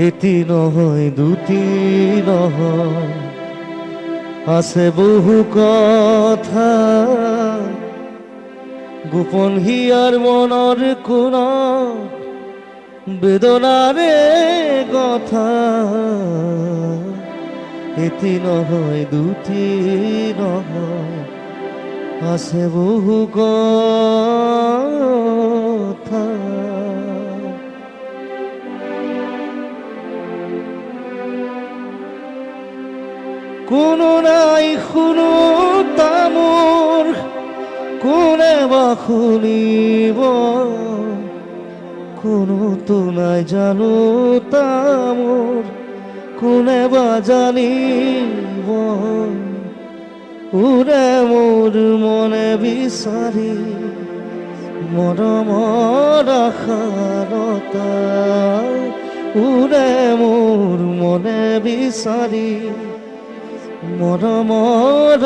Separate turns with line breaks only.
এটি নহয় দুটি নহয়, আছে বহু কথা, গোপন হিয়ার মনৰ কোন বেদনারে কথা। এটি নহয় দুটি নহয়, আছে বহু কথা। কোনো নাই শুনো তামোৰ, কোনে বা শুনিব, কোনোতো নাই জানো তামোৰ, কোনে বা জানিব। উৰে মোৰ মনে বিচাৰি মৰমৰ আশাৰতা, উৰে মোৰ মনে বিচাৰি মৰমৰ